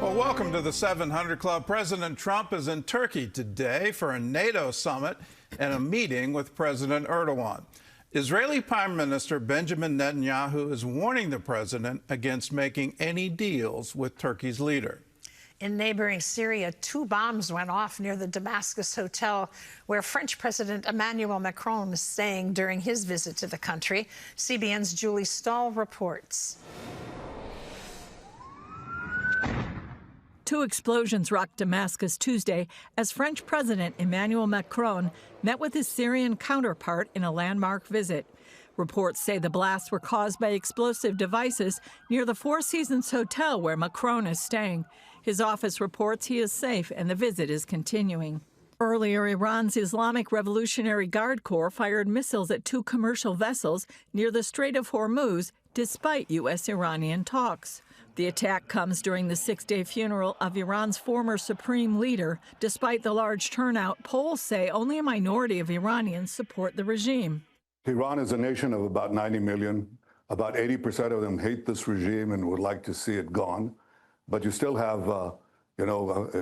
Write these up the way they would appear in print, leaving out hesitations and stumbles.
Well, welcome to the 700 Club. President Trump is in Turkey today for a NATO summit and a meeting with President Erdogan. Israeli Prime Minister Benjamin Netanyahu is warning the president against making any deals with Turkey's leader. In neighboring Syria, 2 bombs went off near the Damascus hotel where French President Emmanuel Macron is staying during his visit to the country. CBN's Julie Stahl reports. 2 explosions rocked Damascus Tuesday as French President Emmanuel Macron met with his Syrian counterpart in a landmark visit. Reports say the blasts were caused by explosive devices near the Four Seasons Hotel where Macron is staying. His office reports he is safe and the visit is continuing. Earlier, Iran's Islamic Revolutionary Guard Corps fired missiles at 2 commercial vessels near the Strait of Hormuz, despite U.S.-Iranian talks. The attack comes during the 6-day funeral of Iran's former supreme leader. Despite the large turnout, polls say only a minority of Iranians support the regime. Iran is a nation of about 90 million. About 80% of them hate this regime and would like to see it gone. But you still have,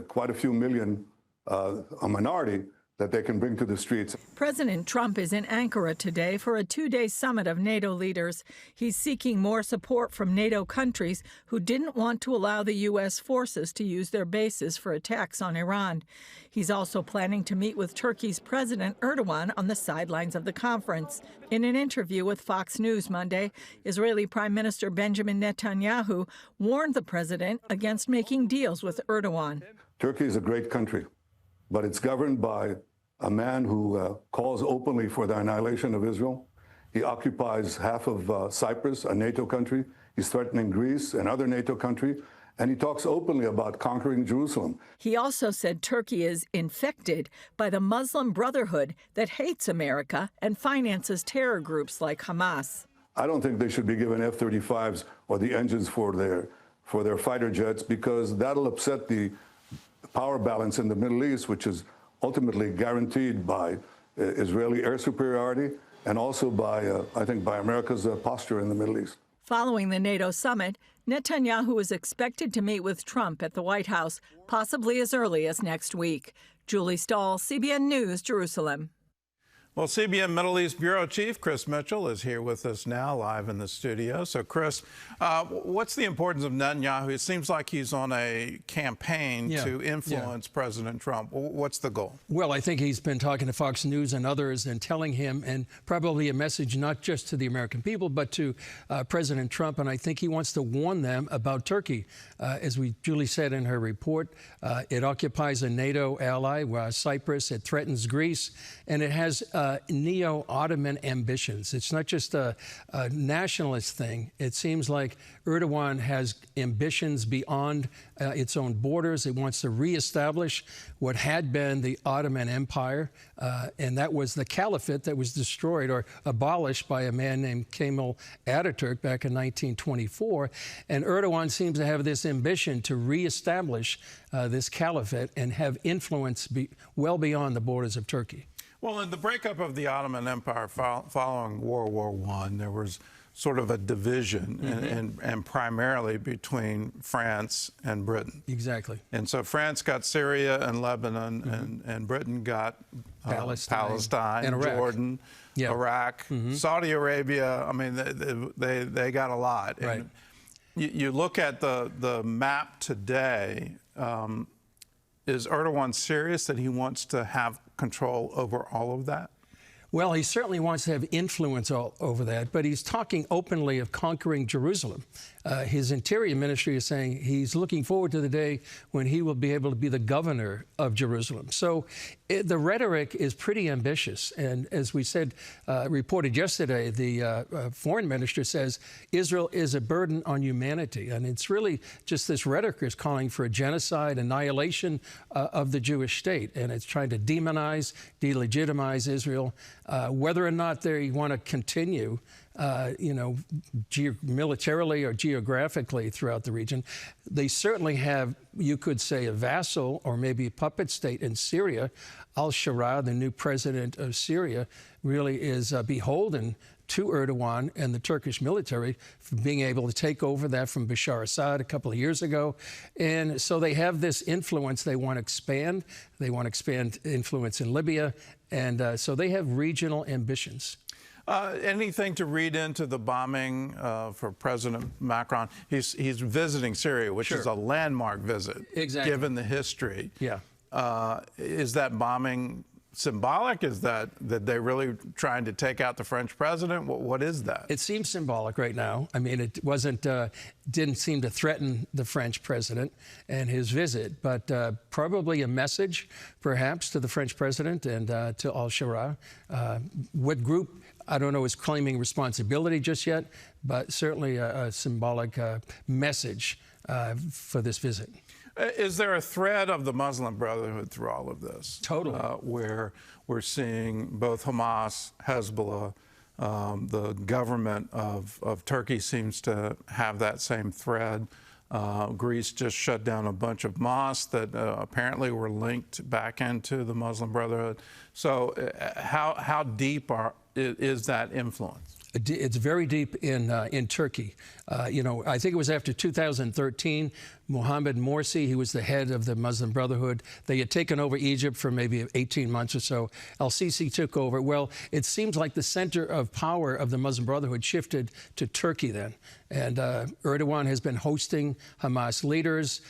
quite a few million, a minority that they can bring to the streets. President Trump is in Ankara today for a 2-day summit of NATO leaders. He's seeking more support from NATO countries who didn't want to allow the U.S. forces to use their bases for attacks on Iran. He's also planning to meet with Turkey's President Erdogan on the sidelines of the conference. In an interview with Fox News Monday, Israeli Prime Minister Benjamin Netanyahu warned the president against making deals with Erdogan. Turkey is a great country, but it's governed by a man who calls openly for the annihilation of Israel. He occupies half of Cyprus, a NATO country. He's threatening Greece, another NATO country. And he talks openly about conquering Jerusalem. He also said Turkey is infected by the Muslim Brotherhood that hates America and finances terror groups like Hamas. I don't think they should be given F-35s or the engines for their fighter jets, because that'll upset the power balance in the Middle East, which is ultimately guaranteed by Israeli air superiority and also by, I think, by America's posture in the Middle East. Following the NATO summit, Netanyahu is expected to meet with Trump at the White House, possibly as early as next week. Julie Stahl, CBN News, Jerusalem. Well, CBN Middle East Bureau Chief Chris Mitchell is here with us now, live in the studio. So, Chris, what's the importance of Netanyahu? It seems like he's on a campaign to influence President Trump. What's the goal? Well, I think he's been talking to Fox News and others and telling him, and probably a message not just to the American people, but to President Trump. And I think he wants to warn them about Turkey. As Julie said in her report, it occupies a NATO ally, Cyprus. It threatens Greece, and it has neo-Ottoman ambitions. It's not just a nationalist thing. It seems like Erdogan has ambitions beyond its own borders. It wants to reestablish what had been the Ottoman Empire, and that was the caliphate that was destroyed or abolished by a man named Kemal Ataturk back in 1924. And Erdogan seems to have this ambition to reestablish this caliphate and have influence well beyond the borders of Turkey. Well, in the breakup of the Ottoman Empire following World War I, there was sort of a division, and primarily between France and Britain. Exactly. And so France got Syria and Lebanon, and Britain got Palestine and Iraq. Jordan, Iraq, Saudi Arabia. I mean, they got a lot. Right. And you look at the map today. Is Erdogan serious that he wants to have control over all of that? Well, he certainly wants to have influence over that, but he's talking openly of conquering Jerusalem. His Interior Ministry is saying he's looking forward to the day when he will be able to be the governor of Jerusalem. So the rhetoric is pretty ambitious. And as we said, reported yesterday, the foreign minister says Israel is a burden on humanity. And it's really just this rhetoric is calling for a genocide, annihilation of the Jewish state. And it's trying to demonize, delegitimize Israel. Whether or not they want to continue, militarily or geographically throughout the region, they certainly have, you could say, a vassal or maybe a puppet state in Syria. Al-Shara, the new president of Syria, really is beholden to Erdogan and the Turkish military for being able to take over that from Bashar Assad a couple of years ago. And so they have this influence they want to expand. They want to expand influence in Libya. And so they have regional ambitions. Anything to read into the bombing for President Macron? He's visiting Syria, which is a landmark visit, given the history. Yeah. Is that bombing symbolic? Is that they're really trying to take out the French president? What is that? It seems symbolic right now. I mean, it didn't seem to threaten the French president and his visit, but probably a message, perhaps, to the French president and to al-Shara. What group, I don't know, is claiming responsibility just yet, but certainly a symbolic message for this visit. Is there a thread of the Muslim Brotherhood through all of this? Totally. Where we're seeing both Hamas, Hezbollah, the government of Turkey seems to have that same thread. Greece just shut down a bunch of mosques that apparently were linked back into the Muslim Brotherhood. So how deep is that influence? It's very deep in Turkey. You know, I think it was after 2013, Mohammed Morsi, he was the head of the Muslim Brotherhood. They had taken over Egypt for maybe 18 months or so. Al-Sisi took over. Well, it seems like the center of power of the Muslim Brotherhood shifted to Turkey then. And Erdogan has been hosting Hamas leaders,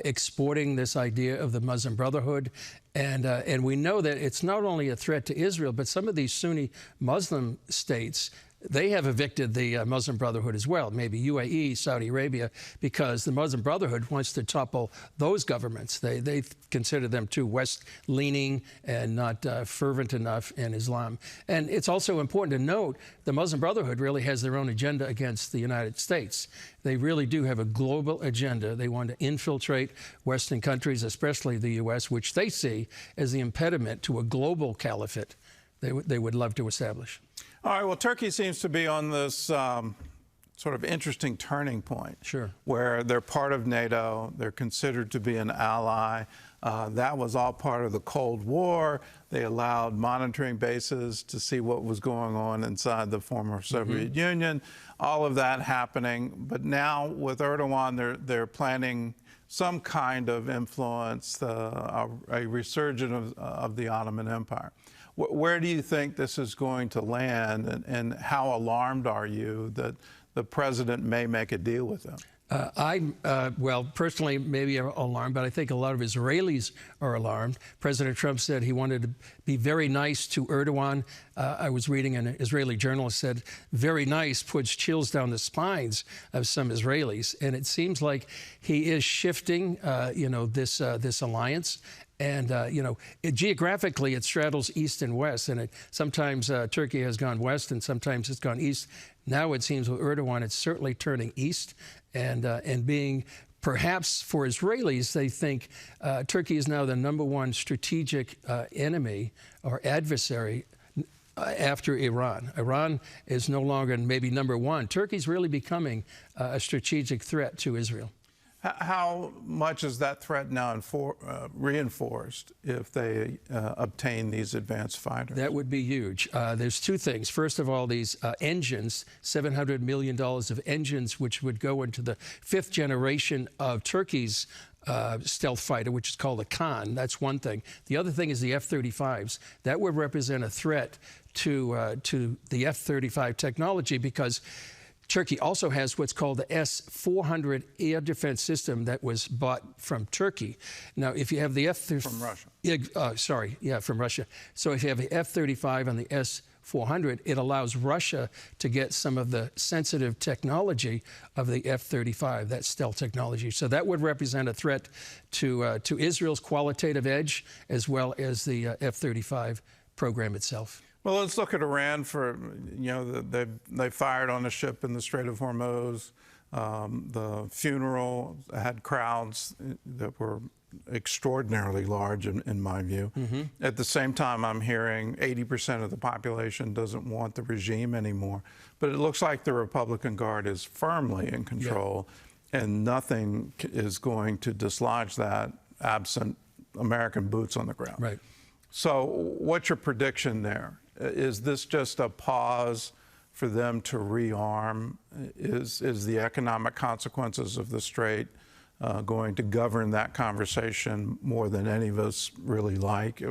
exporting this idea of the Muslim Brotherhood. And we know that it's not only a threat to Israel, but some of these Sunni Muslim states, they have evicted the Muslim Brotherhood as well, maybe UAE, Saudi Arabia, because the Muslim Brotherhood wants to topple those governments. They consider them too West-leaning and not fervent enough in Islam. And it's also important to note the Muslim Brotherhood really has their own agenda against the United States. They really do have a global agenda. They want to infiltrate Western countries, especially the U.S., which they see as the impediment to a global caliphate they would love to establish. All right, well, Turkey seems to be on this sort of interesting turning point. Sure. Where they're part of NATO, they're considered to be an ally. That was all part of the Cold War. They allowed monitoring bases to see what was going on inside the former Soviet Union, all of that happening. But now with Erdogan, they're planning some kind of influence, a resurgence of the Ottoman Empire. Where do you think this is going to land, and how alarmed are you that the president may make a deal with them? Well, personally, maybe alarmed, but I think a lot of Israelis are alarmed. President Trump said he wanted to be very nice to Erdogan. I was reading an Israeli journalist said, very nice puts chills down the spines of some Israelis. And it seems like he is shifting, you know, this alliance. And, you know, geographically, it straddles east and west. And sometimes Turkey has gone west and sometimes it's gone east. Now it seems with Erdogan, it's certainly turning east and being perhaps for Israelis, they think Turkey is now the #1 strategic enemy or adversary after Iran. Iran is no longer maybe #1. Turkey's really becoming a strategic threat to Israel. How much is that threat now reinforced if they obtain these advanced fighters? That would be huge. There's two things. First of all, these engines, $700 million of engines, which would go into the 5th generation of Turkey's stealth fighter, which is called a Khan. That's one thing. The other thing is the F-35s. That would represent a threat to the F-35 technology because Turkey also has what's called the S-400 air defense system that was bought from Turkey. Now, if you have the From Russia. From Russia. So if you have the F-35 and the S-400, it allows Russia to get some of the sensitive technology of the F-35, that stealth technology. So that would represent a threat to Israel's qualitative edge as well as the F-35 program itself. Well, let's look at Iran for, you know, they fired on a ship in the Strait of Hormuz. The funeral had crowds that were extraordinarily large, in my view. At the same time, I'm hearing 80% of the population doesn't want the regime anymore. But it looks like the Republican Guard is firmly in control, and nothing is going to dislodge that absent American boots on the ground. Right. So what's your prediction there? Is this just a pause for them to rearm? Is the economic consequences of the Strait going to govern that conversation more than any of us really like?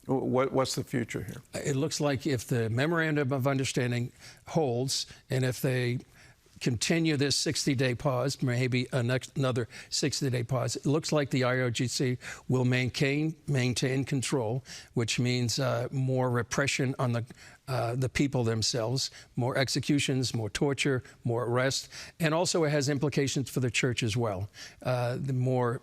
What's the future here? It looks like if the memorandum of understanding holds, and if they continue this 60-day pause, maybe another 60-day pause, it looks like the IRGC will maintain control, which means more repression on the people themselves, more executions, more torture, more arrest, and also it has implications for the church as well. The more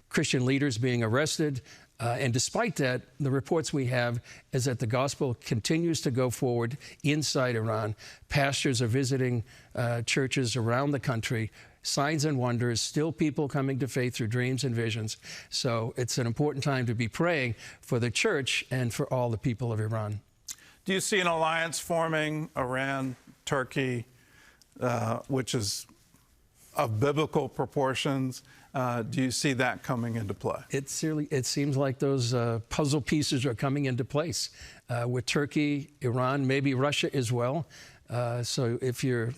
Christian leaders being arrested, and despite that, the reports we have is that the gospel continues to go forward inside Iran. Pastors are visiting churches around the country. Signs and wonders, still people coming to faith through dreams and visions. So it's an important time to be praying for the church and for all the people of Iran. Do you see an alliance forming Iran, Turkey, which is of biblical proportions? Do you see that coming into play? It seems like those puzzle pieces are coming into place with Turkey, Iran, maybe Russia as well. So if you're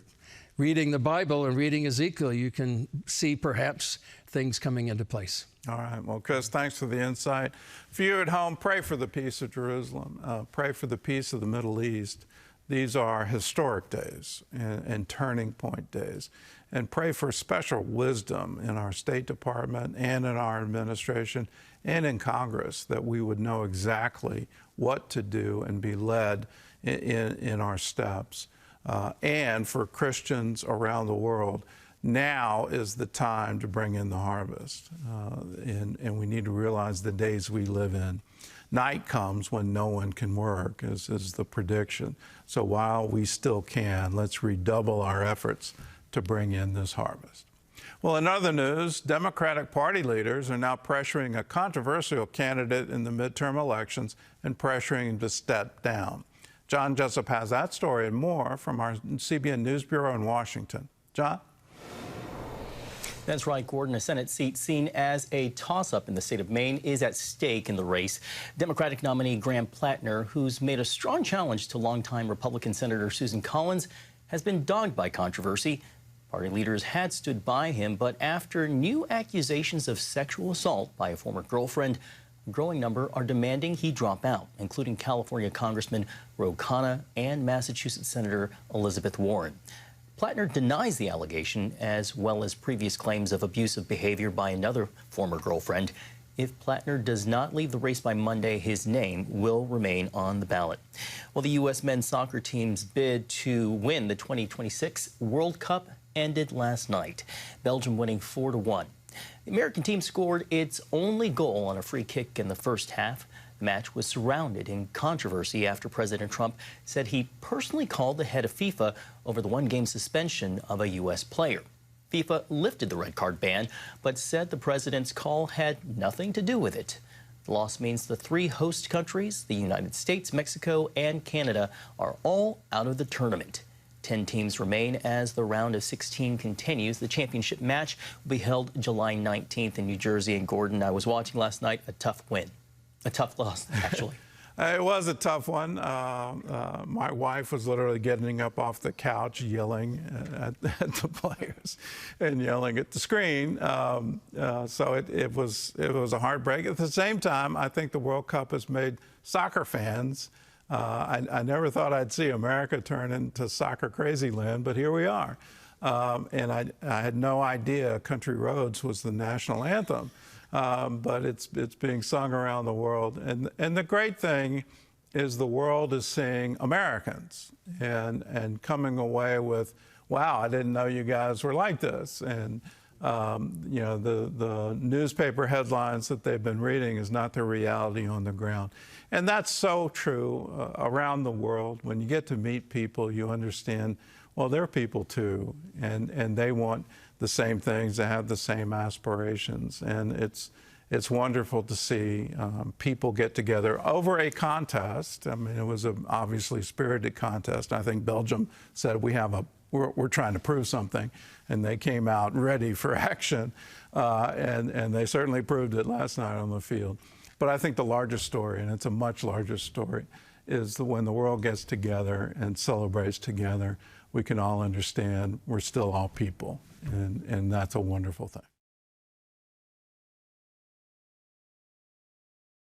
reading the Bible and reading Ezekiel, you can see perhaps things coming into place. All right. Well, Chris, thanks for the insight. For you at home, pray for the peace of Jerusalem. Pray for the peace of the Middle East. These are historic days and turning point days. And pray for special wisdom in our State Department and in our administration and in Congress, that we would know exactly what to do and be led in our steps. And for Christians around the world, now is the time to bring in the harvest. And we need to realize the days we live in. Night comes when no one can work, is the prediction. So while we still can, let's redouble our efforts to bring in this harvest. Well, in other news, Democratic Party leaders are now pressuring a controversial candidate in the midterm elections and pressuring him to step down. John Jessup has that story and more from our CBN News Bureau in Washington. John? That's right, Gordon. A Senate seat seen as a toss-up in the state of Maine is at stake in the race. Democratic nominee Graham Plattner, who's made a strong challenge to longtime Republican Senator Susan Collins, has been dogged by controversy. Party leaders had stood by him, but after new accusations of sexual assault by a former girlfriend, a growing number are demanding he drop out, including California Congressman Ro Khanna and Massachusetts Senator Elizabeth Warren. Plattner denies the allegation, as well as previous claims of abusive behavior by another former girlfriend. If Plattner does not leave the race by Monday, his name will remain on the ballot. Well, the U.S. men's soccer team's bid to win the 2026 World Cup ended last night, Belgium winning 4-1. The American team scored its only goal on a free kick in the first half. The match was surrounded in controversy after President Trump said he personally called the head of FIFA over the one-game suspension of a U.S. player. FIFA lifted the red card ban, but said the president's call had nothing to do with it. The loss means the three host countries, the United States, Mexico, and Canada, are all out of the tournament. 10 teams remain as the round of 16 continues. The championship match will be held July 19th in New Jersey. And Gordon, I was watching last night, a tough win. A tough loss, actually. It was a tough one. My wife was literally getting up off the couch, yelling at the players and yelling at the screen. So it was a heartbreak. At the same time, I think the World Cup has made soccer fans. I never thought I'd see America turn into soccer crazy land, but here we are. And I had no idea Country Roads was the national anthem. But it's being sung around the world. And the great thing is the world is seeing Americans and coming away with, wow, I didn't know you guys were like this. And, you know, the newspaper headlines that they've been reading is not the reality on the ground. And that's so true around the world. When you get to meet people, you understand, well, they're people too, and they want the same things, they have the same aspirations. And it's wonderful to see people get together over a contest. I mean, it was an obviously spirited contest. I think Belgium said we're trying to prove something, and they came out ready for action, and they certainly proved it last night on the field. But I think the larger story, and it's a much larger story, is that when the world gets together and celebrates together, we can all understand we're still all people, and that's a wonderful thing.